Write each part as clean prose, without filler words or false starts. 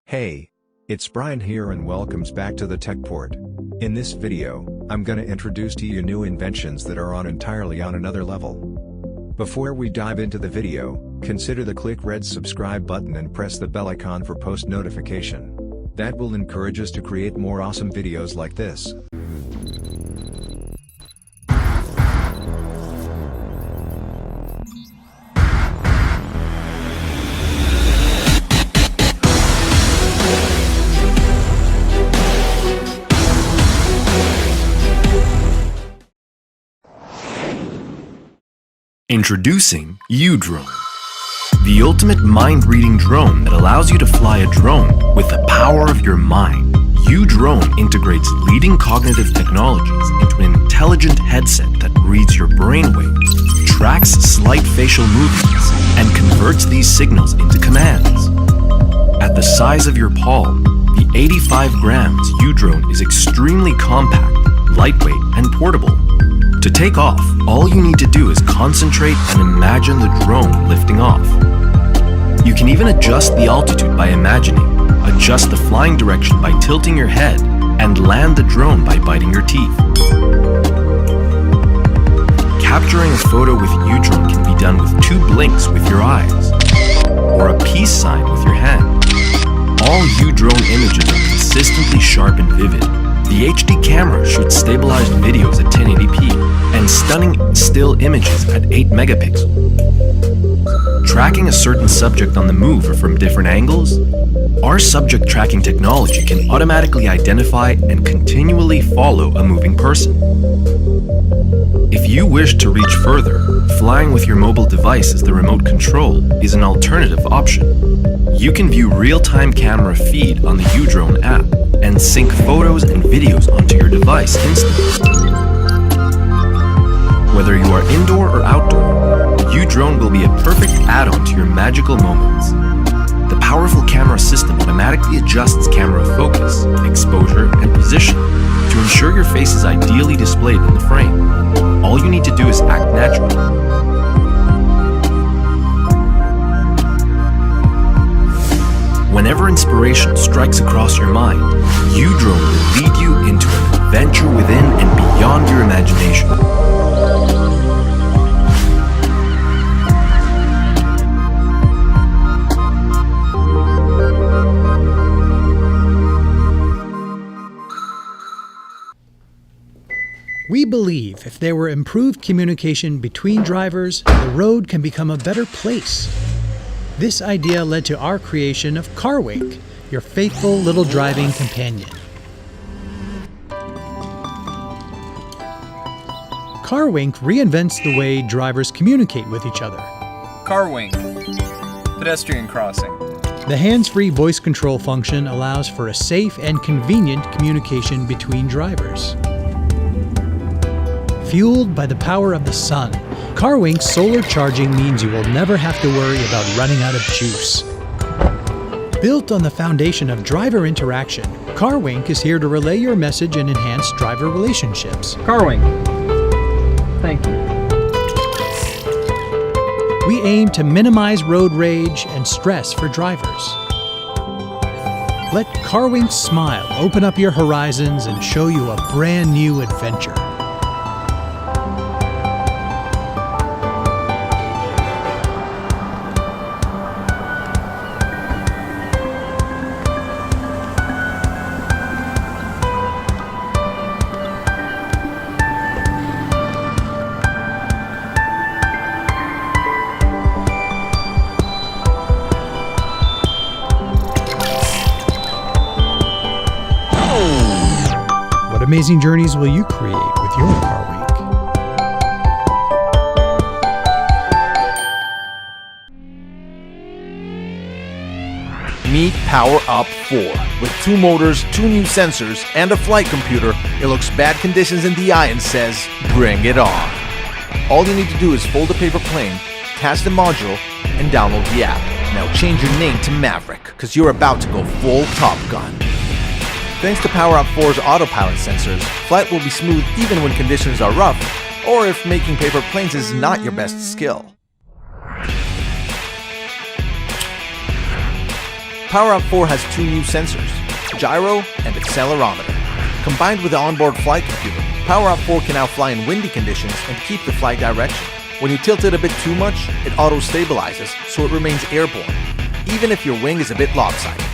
Hey, it's Brian here and welcomes back to the Tech Port. In this video, I'm gonna introduce to you new inventions that are entirely on another level. Before we dive into the video, consider the click red subscribe button and press the bell icon for post notification. That will encourage us to create more awesome videos like this. Introducing U-Drone, the ultimate mind-reading drone that allows you to fly a drone with the power of your mind. U-Drone integrates leading cognitive technologies into an intelligent headset that reads your brainwaves, tracks slight facial movements, and converts these signals into commands. At the size of your palm, the 85 grams U-Drone is extremely compact, lightweight, and portable. To take off, all you need to do is concentrate and imagine the drone lifting off. You can even adjust the altitude by imagining, adjust the flying direction by tilting your head, and land the drone by biting your teeth. Capturing a photo with U-Drone can be done with 2 blinks with your eyes, or a peace sign with your hand. All U-Drone images are consistently sharp and vivid. The HD camera shoots stabilized videos at 1080p and stunning still images at 8 megapixels. Tracking a certain subject on the move or from different angles, our subject tracking technology can automatically identify and continually follow a moving person. If you wish to reach further, flying with your mobile device as the remote control is an alternative option. You can view real-time camera feed on the U-Drone app and sync photos and videos onto your device instantly. Whether you are indoor or outdoor, U-Drone will be a perfect add-on to your magical moments. The powerful camera system automatically adjusts camera focus, exposure, and position to ensure your face is ideally displayed in the frame. All you need to do is act naturally. Whenever inspiration strikes across your mind, U-Drone will lead you into an adventure within and beyond your imagination. We believe if there were improved communication between drivers, the road can become a better place. This idea led to our creation of CarWink, your faithful little driving companion. CarWink reinvents the way drivers communicate with each other. CarWink, pedestrian crossing. The hands-free voice control function allows for a safe and convenient communication between drivers. Fueled by the power of the sun, CarWink's solar charging means you will never have to worry about running out of juice. Built on the foundation of driver interaction, CarWink is here to relay your message and enhance driver relationships. CarWink. Thank you. We aim to minimize road rage and stress for drivers. Let CarWink's smile open up your horizons and show you a brand new adventure. What amazing journeys will you create with your CarWink? Meet Power Up 4. With 2 motors, 2 new sensors, and a flight computer, it looks bad conditions in the eye and says, bring it on. All you need to do is fold a paper plane, attach the module, and download the app. Now change your name to Maverick, because you're about to go full Top Gun. Thanks to Power Up 4's autopilot sensors, flight will be smooth even when conditions are rough, or if making paper planes is not your best skill. Power Up 4 has two new sensors, gyro and accelerometer. Combined with the onboard flight computer, Power Up 4 can now fly in windy conditions and keep the flight direction. When you tilt it a bit too much, it auto-stabilizes, so it remains airborne, even if your wing is a bit lopsided.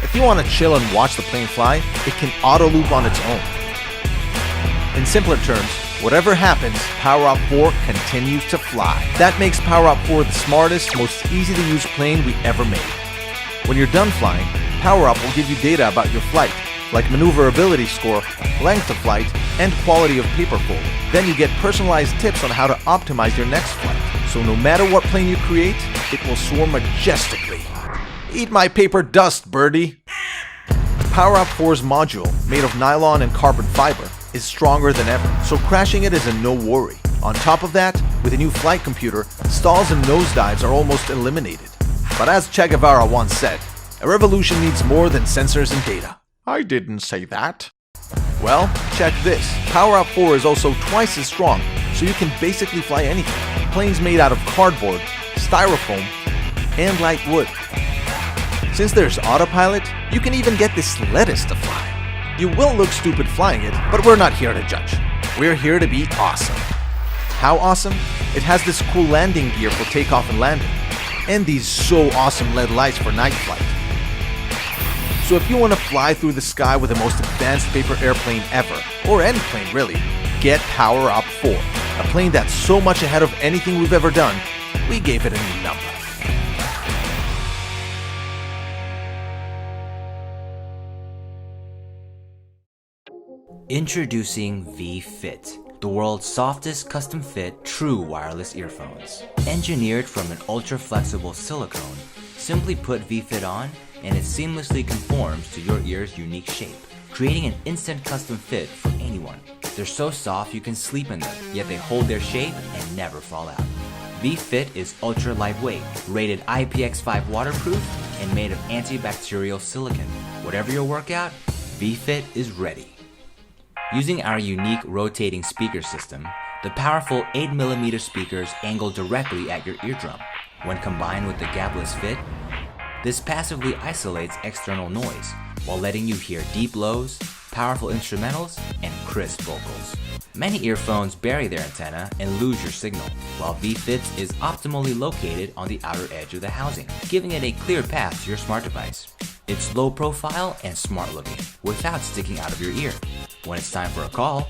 If you want to chill and watch the plane fly, it can auto-loop on its own. In simpler terms, whatever happens, Power Up 4 continues to fly. That makes Power Up 4 the smartest, most easy-to-use plane we ever made. When you're done flying, Power Up will give you data about your flight, like maneuverability score, length of flight, and quality of paper fold. Then you get personalized tips on how to optimize your next flight. So no matter what plane you create, it will soar majestically. Eat my paper dust, birdie! Power Up 4's module, made of nylon and carbon fiber, is stronger than ever, so crashing it is a no worry. On top of that, with a new flight computer, stalls and nosedives are almost eliminated. But as Che Guevara once said, a revolution needs more than sensors and data. I didn't say that. Well, check this. Power Up 4 is also twice as strong, so you can basically fly anything. Planes made out of cardboard, styrofoam, and light wood. Since there's autopilot, you can even get this lettuce to fly. You will look stupid flying it, but we're not here to judge. We're here to be awesome. How awesome? It has this cool landing gear for takeoff and landing, and these so awesome LED lights for night flight. So if you want to fly through the sky with the most advanced paper airplane ever, or any plane really, get Power Up 4, a plane that's so much ahead of anything we've ever done, we gave it a new number. Introducing V-Fit, the world's softest custom-fit true wireless earphones. Engineered from an ultra-flexible silicone, simply put V-Fit on and it seamlessly conforms to your ear's unique shape, creating an instant custom fit for anyone. They're so soft you can sleep in them, yet they hold their shape and never fall out. V-Fit is ultra lightweight, rated IPX5 waterproof, and made of antibacterial silicone. Whatever your workout, V-Fit is ready. Using our unique rotating speaker system, the powerful 8mm speakers angle directly at your eardrum. When combined with the gapless fit, this passively isolates external noise while letting you hear deep lows, powerful instrumentals, and crisp vocals. Many earphones bury their antenna and lose your signal, while V-Fit's is optimally located on the outer edge of the housing, giving it a clear path to your smart device. It's low profile and smart looking, without sticking out of your ear. When it's time for a call,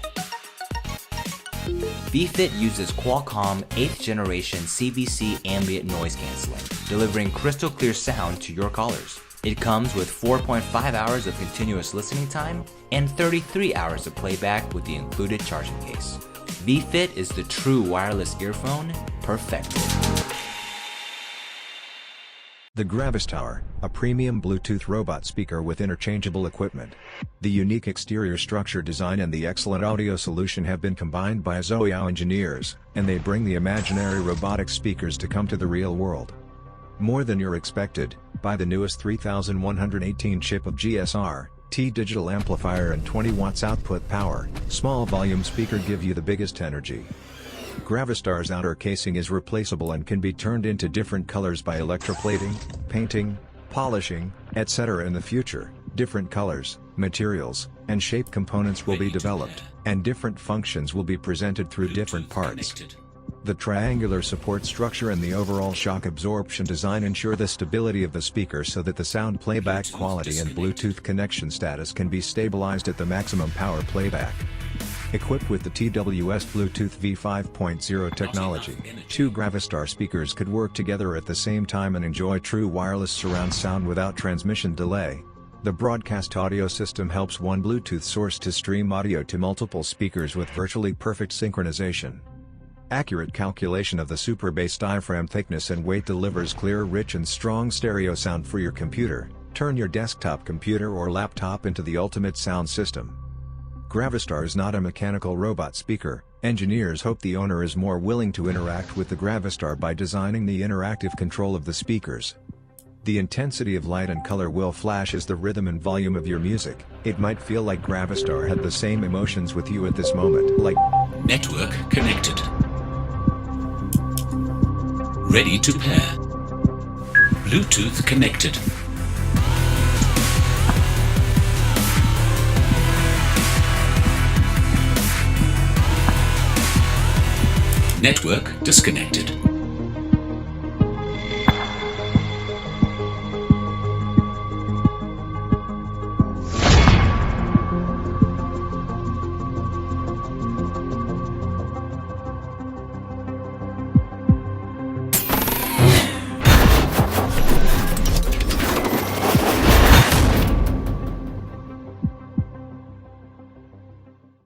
V-Fit uses Qualcomm 8th generation CVC ambient noise cancelling, delivering crystal clear sound to your callers. It comes with 4.5 hours of continuous listening time and 33 hours of playback with the included charging case. V-Fit is the true wireless earphone perfected. The Gravistower, a premium Bluetooth robot speaker with interchangeable equipment. The unique exterior structure design and the excellent audio solution have been combined by Zoyao engineers, and they bring the imaginary robotic speakers to come to the real world. More than you're expected, buy the newest 3118 chip of GSR, T digital amplifier and 20 watts output power, small volume speaker give you the biggest energy. Gravistar's outer casing is replaceable and can be turned into different colors by electroplating, painting, polishing, etc. In the future, different colors, materials, and shape components will be developed, and different functions will be presented through different parts. The triangular support structure and the overall shock absorption design ensure the stability of the speaker so that the sound playback quality and Bluetooth connection status can be stabilized at the maximum power playback. Equipped with the TWS Bluetooth V5.0 technology, two Gravistar speakers could work together at the same time and enjoy true wireless surround sound without transmission delay. The broadcast audio system helps one Bluetooth source to stream audio to multiple speakers with virtually perfect synchronization. Accurate calculation of the super bass diaphragm thickness and weight delivers clear, rich and strong stereo sound for your computer. Turn your desktop computer or laptop into the ultimate sound system. Gravistar is not a mechanical robot speaker. Engineers hope the owner is more willing to interact with the Gravistar by designing the interactive control of the speakers. The intensity of light and color will flash as the rhythm and volume of your music. It might feel like Gravistar had the same emotions with you at this moment, like network connected. Ready to pair. Bluetooth connected. Network disconnected.